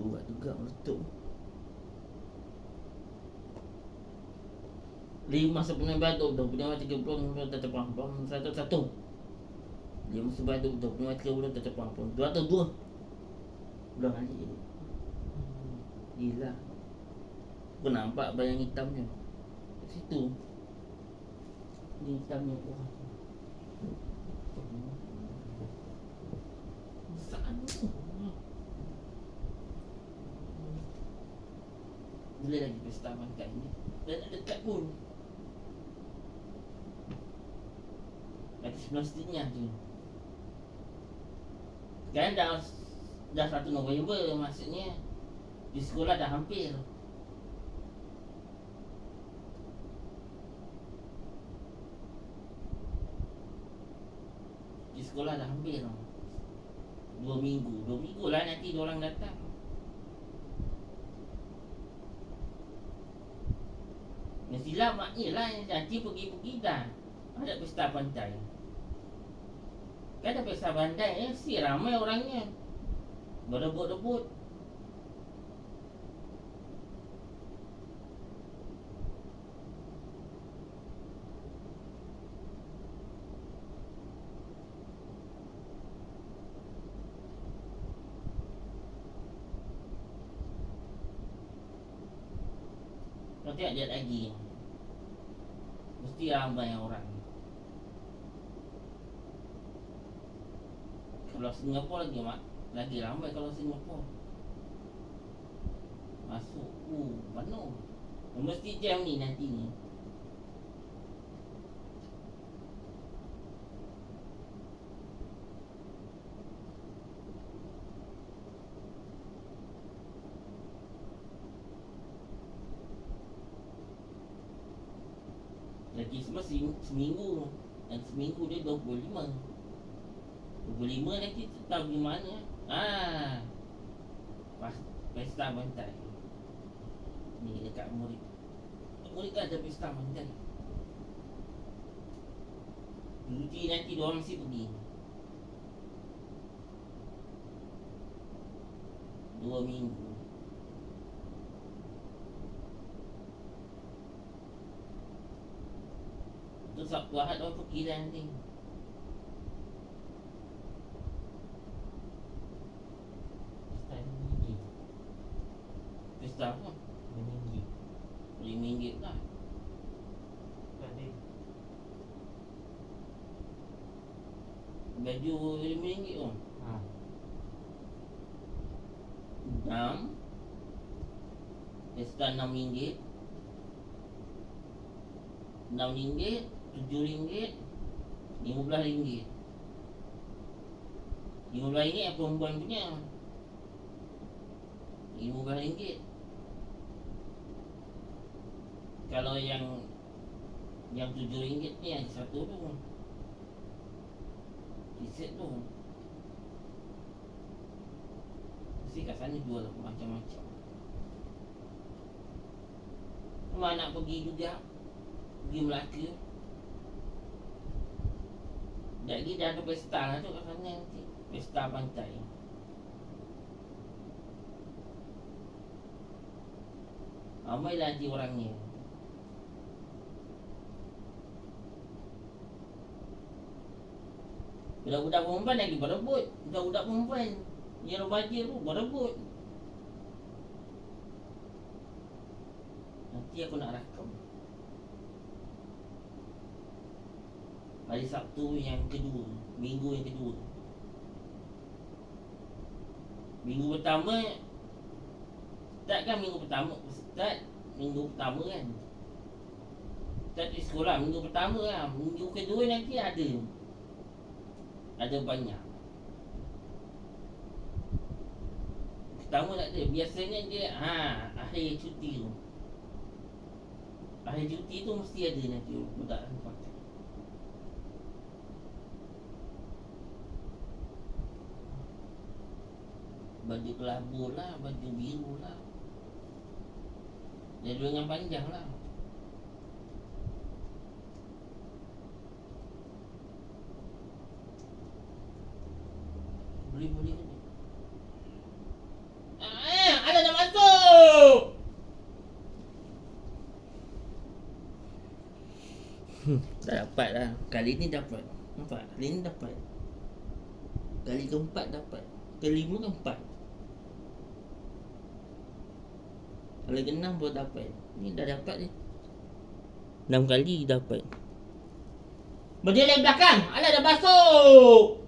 Buat juga meletup. 5 sepenuh batu 25 30 tetap pam 101. 5 sebatu 25 30 tetap pam 202. Ulang lagi jadi. Gila. Aku nampak bayang hitamnya. Kat situ. Ni hitamnya. Wah. Besar tu. Bila lagi pesta makan ni? Dah nak dekat pun. Lagi 11 setengah je. Kan dah 1 November, maksudnya di sekolah dah hampir. Di sekolah dah hampir 2 minggu lah nanti diorang datang. Mestilah maknya lah nanti pergi-pergi dah ada pesta pantai. Kan ada pesta pantai mesti ramai orangnya. Berebut-rebut. Nanti ada lagi. Mesti ramai orang. Kalau Singapura lagi ramai kalau Singapura. Masuk penuh. Mesti jam ni nanti ni. Lagi seminggu. Dan seminggu dia 25 nanti tahu di mana. Pesta pantai. Ni dekat Murid. Murid kan ada pesta pantai. Cuti nanti diorang mesti pergi 2 minggu. Tu Sabtu Ahad diorang pergi dah nanti. Pesta apa? RM5 lah. Baju RM5 tu. 6. Pesta RM6. RM6, RM7, RM15. RM15 yang perempuan punya. RM15. Kalau yang RM7 ni ada satu tu. T-shirt tu. Mesti kat sana jual macam-macam. Mak nak pergi juga. Pergi Melaka. Sekejap lagi dah ada pesta lah tu kat sana nanti. Pesta pantai. Ramai lah nanti orangnya. Budak-budak perempuan lagi berebut. Budak-budak perempuan yang remaja tu berebut. Nanti aku nak rakam. Hari Sabtu yang kedua, minggu yang kedua. Minggu pertama start kan minggu pertama. Start minggu pertama kan. Start di sekolah minggu pertama lah. Minggu kedua nanti ada banyak. Pertama tak ada. Biasanya dia akhir cuti tu. Akhir cuti tu mesti ada nanti budak pakai. Baju kelabu lah, baju biru lah. Jadi lengan panjang lah. Boleh ke ni? Ada dah masuk! Tak dapat lah. Kali ni dapat. Nampak? Kali ni dapat. Kali keempat dapat. Kelima keempat. Kali keenam baru dapat. Ni dah dapat ni. 6 kali dapat. Berdiri belakang. Alah dah masuk.